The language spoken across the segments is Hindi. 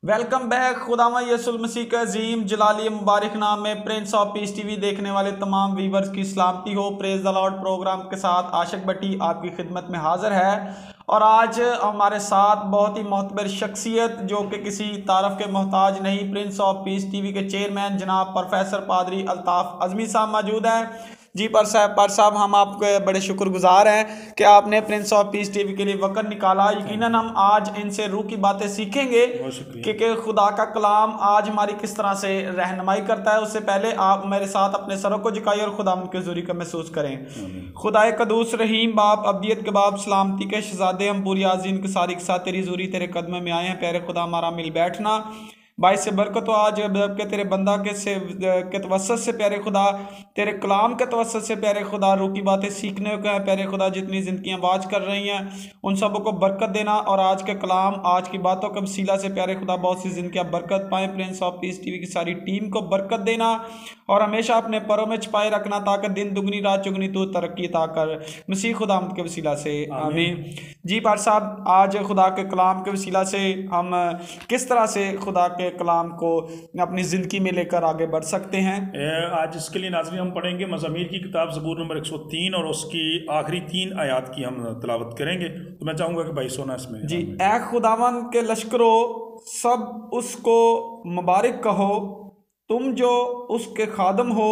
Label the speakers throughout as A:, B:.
A: Welcome back. खुदामा यसुल मसीह का अजीम जलाली मुबारक नाम में प्रिंस ऑफ पीस टीवी देखने वाले तमाम व्यूवर्स की सलामती हो। प्रेज द लॉर्ड प्रोग्राम के साथ आशिक भट्टी आपकी खिदमत में हाजिर है और आज हमारे साथ बहुत ही मोहतबर शख्सियत जो कि किसी तारफ़ के मोहताज नहीं, प्रिंस ऑफ पीस टीवी के चेयरमैन जनाब प्रोफेसर पादरी अल्ताफ़ अज़मी साहब मौजूद हैं। जी पर साहब हम आपके बड़े शुक्रगुजार हैं कि आपने प्रिंस ऑफ पीस टीवी के लिए वक्त निकाला। यकीनन हम आज इनसे रूह की बातें सीखेंगे कि खुदा का कलाम आज हमारी किस तरह से रहनुमाई करता है। उससे पहले आप मेरे साथ अपने सरों को झुकाइए और खुदा के ज़ुरी का महसूस करें। खुदाए कदूस रहीम बाप अब्दियत के बाप सलामती के शहजादे हम पूरी आज़ीन के सारी के साथ तेरी ज़ुरी तेरे कदम में आए हैं। प्यारे खुदा हमारा मिल बैठना बाई से बरकत आज के तेरे बंदा के तवस्सुत से प्यारे खुदा, तेरे कलाम के तवस्सुत से प्यारे खुदा रूह की बातें सीखने को है। प्यारे खुदा जितनी ज़िंदगियाँ आवाज़ कर रही हैं उन सबों को बरकत देना और आज के कलाम आज की बातों के वसीला से प्यारे खुदा बहुत सी ज़िंदगियाँ बरकत पाएँ। प्रिंस ऑफ पीस टीवी की सारी टीम को बरकत देना और हमेशा अपने परों में छुपाए रखना ताकि दिन दुगनी रात चुगनी तू तरक्की अता कर मसीह खुदावंद के वसीला से आमीन। जी पार साहब, आज खुदा के कलाम के वसीला से हम किस तरह से खुदा के कलाम को अपनी ज़िंदगी में लेकर आगे बढ़ सकते हैं।
B: आज इसके लिए नाज़रीन हम पढ़ेंगे मज़ामीर की किताब ज़बूर नंबर 103 और उसकी आखिरी 3 आयात की हम तिलावत करेंगे। तो मैं चाहूँगा कि भाई सोना इसमें
A: जी। ए खुदावंद के लश्करों सब उसको मुबारक कहो, तुम जो उसके खादम हो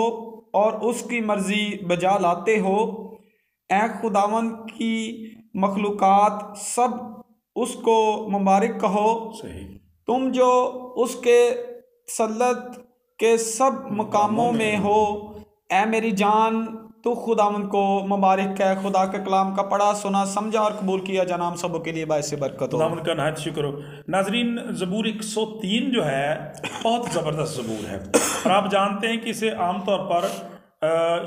A: और उसकी मर्जी बजा लाते हो। ए खुदावंद की मखलूकात सब उसको मुबारक कहो,
B: सही,
A: तुम जो उसके सल्लत के सब मकामों में हो। ए मेरी जान तो खुदावंद को मुबारक है। खुदा के कलाम का पढ़ा सुना समझा और कबूल किया जाना हम सबों के लिए बायसे बरकत हो।
B: खुदावंद का नहायत शुक्र हो। नाजरीन, ज़बूर 103 जो है बहुत ज़बरदस्त ज़बूर है और आप जानते हैं कि इसे आमतौर पर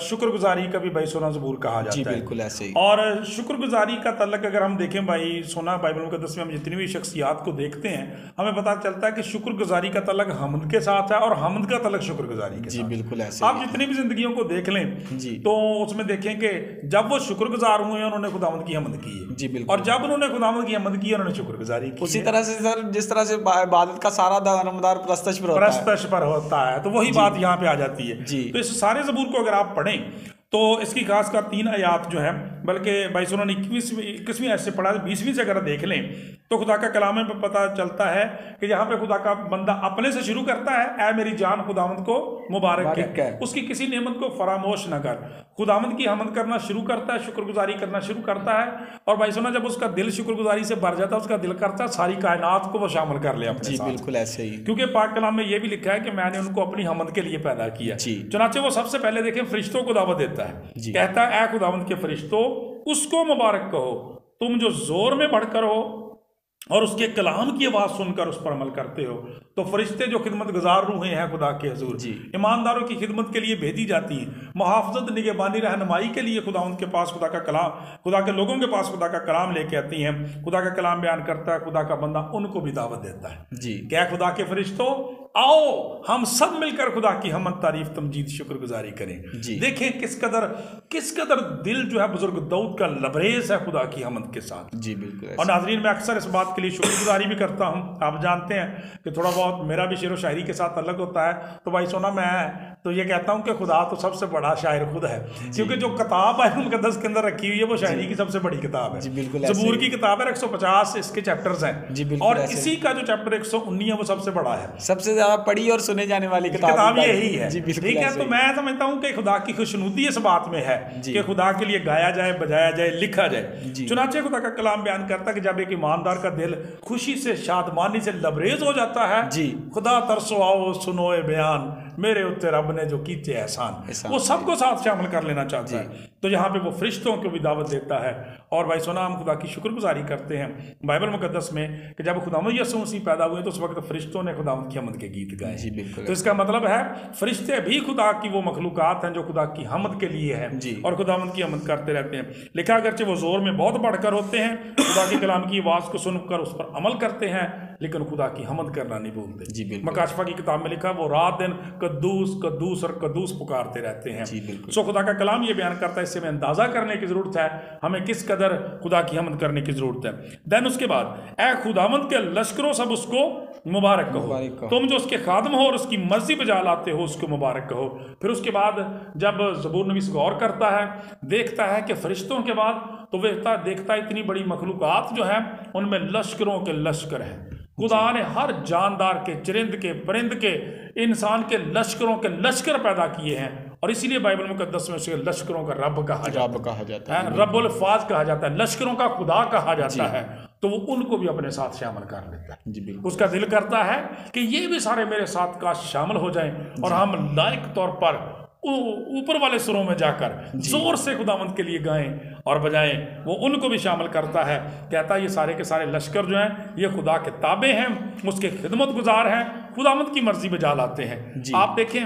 B: शुक्रगुजारी का भी भाई सोना ज़बूर कहा जाता है।
A: जी बिल्कुल ऐसे ही।
B: और शुक्रगुजारी का तल्लक अगर हम देखें भाई सोना, बाइबल मुक़द्दस में हम जितनी भी शख्सियात को देखते हैं हमें पता चलता है कि शुक्रगुजारी का तल्लक हमद के साथ है और हमद का तल्लक शुक्रगुजारी के
A: जी
B: साथ।
A: बिल्कुल ऐसे।
B: आप जितनी भी जिंदगियों को देख लें
A: जी
B: तो उसमें देखें कि जब वो शुक्रगुजार हुए हैं उन्होंने खुदावंद की हमद की है।
A: जी बिल्कुल।
B: और जब उन्होंने खुदावंद की हमद की उन्होंने शुक्रगुजारी की।
A: उसी तरह से सर जिस तरह से इबादत का सारा दारोमदार प्रस्तश
B: पर होता है तो वही बात यहाँ पे आ जाती है।
A: जी।
B: तो इस सारे ज़बूर को अगर आप पढ़ें तो इसकी खासकर 3 आयात जो है, बल्कि भाई सोना ने 21वीं ऐसे पढ़ा, 20वीं से अगर देख लें तो खुदा का कलाम में पता चलता है कि यहाँ पे खुदा का बंदा अपने से शुरू करता है, ए मेरी जान खुदावंद को मुबारक है, उसकी किसी नेमत को फरामोश न कर। खुदावंद की हमद करना शुरू करता है, शुक्रगुजारी करना शुरू करता है और भाई सोना जब उसका दिल शुक्रगुजारी से भर जाता है उसका दिल करता है सारी कायनात को वो शामिल कर ले अपने साथ।
A: बिल्कुल ऐसे ही।
B: क्योंकि पाक कलाम में ये भी लिखा है कि मैंने उनको अपनी हमद के लिए पैदा किया। चुनाचे वो सबसे पहले देखें फरिश्तों को दावत देता है, कहता है ए खुदावंद के फरिश्तों उसको मुबारक कहो, तुम जो जोर में बढ़कर हो और उसके कलाम की आवाज़ सुनकर उस पर अमल करते हो। तो फरिश्ते जो खिदमत गुजार रूहें हैं खुदा के हुजूर, ईमानदारों की खिदमत के लिए भेजी जाती हैं, मुहाफ़ज़त निगहबानी रहनुमाई के लिए खुदा उनके पास खुदा का कलाम, खुदा के लोगों के पास खुदा का कलाम लेके आती हैं। खुदा का कलाम बयान करता है, खुदा का बंदा उनको भी दावत देता है जी। क्या खुदा के फरिश्तों आओ हम सब मिलकर खुदा की हमद तारीफ तमजीद शुक्रगुजारी करें। देखें किस कदर दिल जो है बुजुर्ग दाऊद का लबरेज है खुदा की हमद के साथ।
A: जी बिल्कुल।
B: और नाजरीन मैं अक्सर इस बात के लिए शुक्रगुजारी भी करता हूँ। आप जानते हैं कि थोड़ा बहुत मेरा भी शेर व शायरी के साथ अलग होता है, तो भाई सोना मैं तो ये कहता हूँ कि खुदा तो सबसे बड़ा शायर खुद है, क्योंकि जो किताब बाइबल मुक़द्दस के अंदर रखी हुई है वो शायरी की सबसे बड़ी किताब है। ज़बूर की किताब है, 150 इसके चैप्टर्स हैं और इसी का जो चैप्टर 119 है वो सबसे बड़ा है,
A: सबसे ज्यादा पढ़ी और सुने जाने वाली
B: किताब यही है। ठीक है, तो मैं समझता हूँ कि खुदा की खुशनुदी इस बात में है कि खुदा के लिए गाया जाए, बजाया जाए, लिखा जाए। चुनाचे खुदा का कलाम बयान करता है कि जब एक ईमानदार का दिल खुशी से शादमानी से लबरेज हो जाता है, खुदा तरसो आओ सुनो ए बयान, मेरे उत्ते रब ने जो कीते एहसान, वो सबको साथ शामिल कर लेना चाहता है। तो यहाँ पे वो फरिश्तों को भी दावत देता है। और भाई सोना हम खुदा की शुक्रगुजारी करते हैं बाइबल मुक़द्दस में कि जब खुदावंद यीशु मसीह पैदा हुए तो उस वक्त फरिश्तों ने खुदावंद की हमद के गीत गाए। तो इसका मतलब है फरिश्ते भी खुदा की वो मखलूकात हैं जो खुदा की हमद के लिए है और खुदावंद की हमद करते रहते हैं। लिखा अगरचे वो जोर में बहुत बढ़कर होते हैं, खुदा के कलाम की आवाज़ को सुनकर उस पर अमल करते हैं, लेकिन खुदा की हमद करना नहीं भूलते।
A: जी बिल्कुल।
B: मकाशफा की किताब में लिखा वो रात दिन कद्दूस कद्दूस और कद्दूस पुकारते रहते हैं।
A: जी बिल्कुल।
B: सो खुदा का कलाम ये बयान करता है, इससे हमें अंदाजा करने की जरूरत है हमें किस कदर खुदा की हमद करने की जरूरत है। देन उसके बाद ए खुदावंद के लश्करों सब उसको मुबारक कहो, तुम जो उसके खादम हो और उसकी मर्जी बजा लाते हो उसको मुबारक कहो। फिर उसके बाद जब ज़बूर नवीस गौर करता है, देखता है कि फरिश्तों के बाद तो वह देखता है इतनी बड़ी मखलूकात जो है उनमें लश्करों के लश्कर हैं। खुदा ने हर जानदार के, चरिंद के, परिंद के, इंसान के लश्करों के लश्कर पैदा किए हैं और इसीलिए बाइबल मुकद्दस में उसे लश्करों का रब कहा जाता है, रब्बुल फाज कहा जाता है, लश्करों का खुदा कहा जाता है। तो वो उनको भी अपने साथ शामिल कर लेता है।
A: जी बिल्कुल।
B: उसका दिल करता है कि ये भी सारे मेरे साथ काश शामिल हो जाएं और हम लायक तौर पर ऊपर वाले सुरों में जाकर जोर से खुदावंद के लिए गाएं और बजाएं। वो उनको भी शामिल करता है, कहता है ये सारे के सारे लश्कर जो हैं ये खुदा के ताबे हैं, उसके खिदमत गुजार हैं, खुदावंद की मर्जी बजा लाते हैं। आप देखें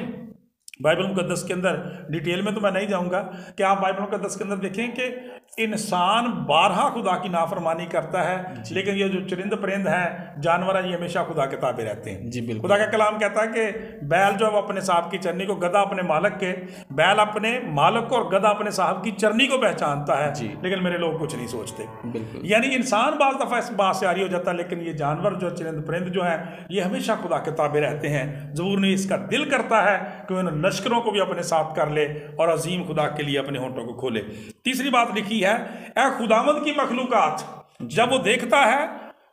B: बाइबल मुकद्दस के अंदर, डिटेल में तो मैं नहीं जाऊंगा, कि आप बाइबल मुकद्दस के अंदर देखें कि इंसान बारहा खुदा की नाफरमानी करता है, लेकिन ये जो चरिंद परिंद हैं, जानवर हैं, ये हमेशा खुदा के ताबे रहते हैं।
A: जी बिल्कुल।
B: खुदा का कलाम कहता है कि बैल जो है अपने साहब की चरनी को, गधा अपने मालक के, बैल अपने मालक को और गधा अपने साहब की चरनी को पहचानता है, लेकिन मेरे लोग कुछ नहीं सोचते। यानी इंसान बाज दफा इस बात से आरी हो जाता है, लेकिन ये जानवर जो चरिंद परिंद जो है ये हमेशा खुदा के ताबे रहते हैं। ज़बूर ने इसका दिल करता है कि उन लश्करों को भी अपने साथ कर ले और अजीम खुदा के लिए अपने होंठों को खोले। तीसरी बात लिखी है, ए खुदावंद की मखलूकात, जब वो देखता है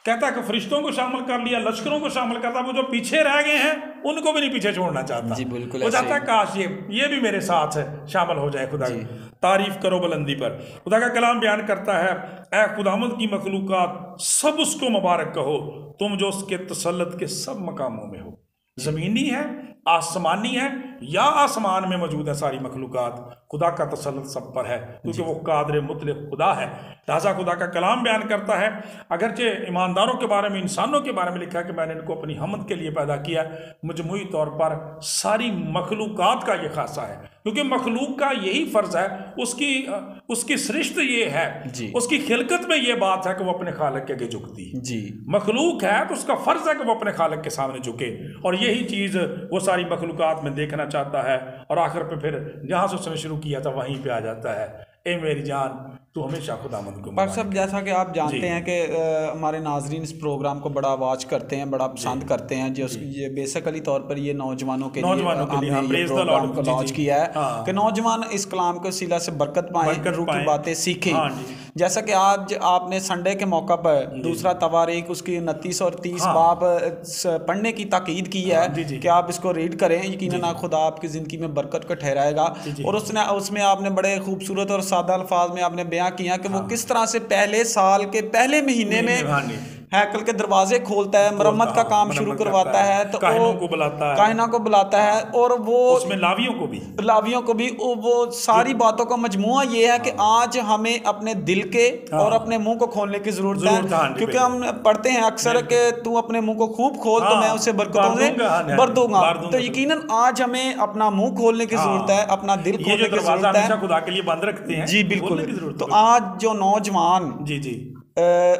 B: कहता है कि फरिश्तों को शामिल कर लिया, लश्करों को शामिल करता, वो जो पीछे रह गए हैं उनको भी नहीं पीछे छोड़ना चाहता।
A: जी बिल्कुल।
B: वो चाहता है काश ये भी मेरे साथ शामिल हो जाए। खुदा की तारीफ करो बुलंदी पर। खुदा का कलाम बयान करता है, ए खुदावंद की मखलूकात सब उसको मुबारक कहो, तुम जो उसके तसल्लुत के सब मकामों में हो। ज़मीनी है, आसमानी है, या आसमान में मौजूद है सारी मखलूकात, खुदा का तसल्लुत सब पर है, क्योंकि वो कादिर मुतलक खुदा है। लिहाजा खुदा का कलाम बयान करता है, अगरचे ईमानदारों के बारे में, इंसानों के बारे में लिखा है कि मैंने इनको अपनी हमद के लिए पैदा किया, मजमूई तौर पर सारी मखलूकात का ये खासा है, क्योंकि मखलूक का यही फ़र्ज है, उसकी सृष्टि ये है, उसकी खिलकत में ये बात है कि वो अपने खालिक के आगे झुकती है। जी मखलूक है तो उसका फ़र्ज है कि वो अपने खालिक के सामने झुके, और यही चीज़ वो सारी मखलूकात में देखना चाहता है। और आखिर पे फिर जहाँ से उसने शुरू किया था वहीं पे आ जाता है, ए मेरी जान तो हमेशा खुदावंद को।
A: पर सब जैसा कि आप जानते हैं कि हमारे नाजरीन इस प्रोग्राम को बड़ा वॉच करते हैं, बड़ा पसंद करते हैं, जो ये बेसिकली तौर पर ये नौजवानों के लिए हमने ये प्रोग्राम को लॉन्च किया है कि नौजवान इस कलाम के वसीला से बरकत पाएं, रूह की बातें सीखें। जैसा कि आज आपने संडे के मौका पर दूसरा तवारीख उसकी 29 और 30 बाब पढ़ने की ताकीद की है कि आप इसको रीड करें, यकीनन खुदा आपकी ज़िंदगी में बरकत को ठहराएगा। और उसमें आपने बड़े खूबसूरत और सादा अल्फाज में आपने बयां किया कि वो किस तरह से पहले साल के पहले महीने में हैकल के दरवाजे खोलता है, मरम्मत का काम शुरू करवाता है, तो काहिना को बुलाता है और वो
B: उसमें लावियों को भी
A: वो सारी बातों का मजमुआ ये है कि आज हमें अपने दिल के और अपने मुंह को खोलने की जरूरत है, क्योंकि हम पढ़ते हैं अक्सर कि तू अपने मुंह को खूब खोल तो मैं उसे बरकतों से भर दूंगा। तो यकीनन आज हमें अपना मुंह खोलने की जरूरत है, अपना दिल खोलने की जरूरत है,
B: खुदा के लिए बंद रखते हैं।
A: जी बिल्कुल। तो आज जो नौजवान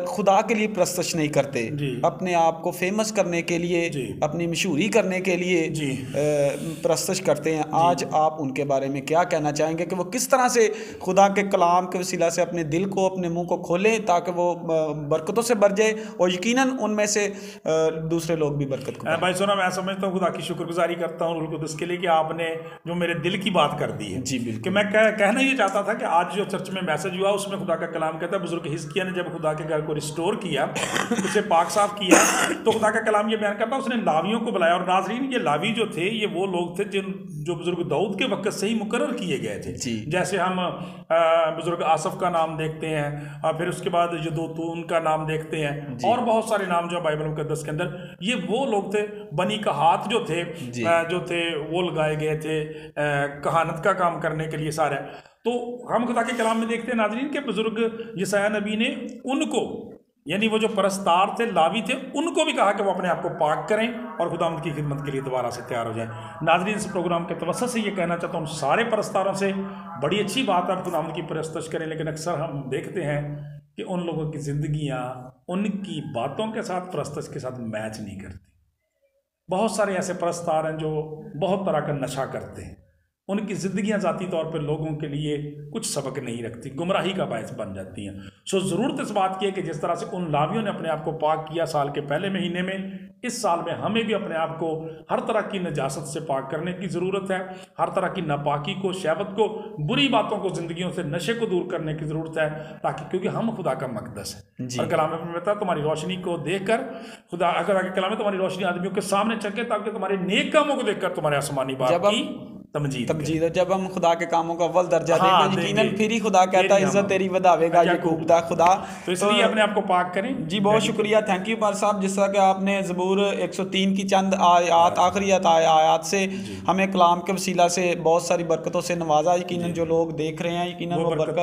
A: खुदा के लिए प्रस्तश नहीं करते, अपने आप को फेमस करने के लिए, अपनी मशहूरी करने के लिए प्रस्तश करते हैं, आज आप उनके बारे में क्या कहना चाहेंगे कि वो किस तरह से खुदा के कलाम के वसीला से अपने दिल को, अपने मुंह को खोलें ताकि वो बरकतों से भर जाए और यकीनन उनमें से दूसरे लोग भी बरकत को।
B: भाई सोना, मैं समझता हूँ, खुदा की शुक्रगुजारी करता हूँ रूह कुद्दुस के लिए कि आपने जो मेरे दिल की बात कर दी है।
A: जी बिल्कुल।
B: कि मैं कहना ये चाहता था कि आज जो चर्च में मैसेज हुआ उसमें खुदा का कलाम कहता है, बुजुर्ग हिजकिय्याह ने जब खुदा के घर को रिस्टोर किया, उसे पाक साफ किया, तो खुदा का कलाम ये बयान करता है उसने लावियों को बुलाया। और नाजरीन, ये लावी जो थे ये वो लोग थे जो बुजुर्ग दाऊद के वक्त से ही मुकर्रर किए गए थे। जैसे हम बुजुर्ग आसफ का नाम देखते हैं, फिर उसके बाद यदूतून का नाम देखते हैं, और बहुत सारे नाम जो बाइबल मुकद्दस के अंदर, ये वो लोग थे। बनी कहात जो थे वो लगाए गए थे कहानत का काम करने के लिए सारे। तो हम खुदा के कलाम में देखते हैं नाज़रीन के बुजुर्ग यशायाह नबी ने उनको, यानी वो जो परस्तार थे, लावी थे, उनको भी कहा कि वो अपने आप को पाक करें और खुदावंद की खिदमत के लिए दोबारा से तैयार हो जाएं। नाज़रीन, इस प्रोग्राम के तवस्सुत से ये कहना चाहता हूँ सारे परस्तारों से, बड़ी अच्छी बात है आप खुदावंद की परस्तश करें, लेकिन अक्सर हम देखते हैं कि उन लोगों की ज़िंदगियाँ उनकी बातों के साथ, परस्तश के साथ मैच नहीं करती। बहुत सारे ऐसे परस्तार हैं जो बहुत तरह का नशा करते हैं, उनकी ज़िंदगियां ज़ाती तौर पर लोगों के लिए कुछ सबक नहीं रखती, गुमराही का बायस बन जाती हैं। सो ज़रूरत इस बात की है कि जिस तरह से उन लावियों ने अपने आप को पाक किया साल के पहले महीने में, इस साल में हमें भी अपने आप को हर तरह की नजासत से पाक करने की ज़रूरत है। हर तरह की नापाकी को, शहवत को, बुरी बातों को, ज़िंदगियों से, नशे को दूर करने की ज़रूरत है, ताकि, क्योंकि हम खुदा का मकदस है। और कलाम में कहता है तुम्हारी रोशनी को देखकर खुदा, अगर आगे कलाम में तुम्हारी रोशनी आदमियों के सामने चमके, ताकि तुम्हारे नेक कामों को देखकर तुम्हारे आसमानी बाप की तमजीद है।
A: जब हम खुदा के कामों का अव्वल दर्जा देंगे, यकीनन फिर ही खुदा कहता है इज्जत तेरी वधावेगा याकूब दा खुदा।
B: तो इसलिए अपने आप को पाक करें।
A: जी बहुत शुक्रिया, थैंक यू पार साहब। जिस तरह कि आपने ज़बूर 103 की चंद आयत, आखिरी आयत से हमें कलाम के वसीला से बहुत सारी बरकतों से नवाजा। यकीनन जो लोग देख रहे हैं, यकीनन वो बरकत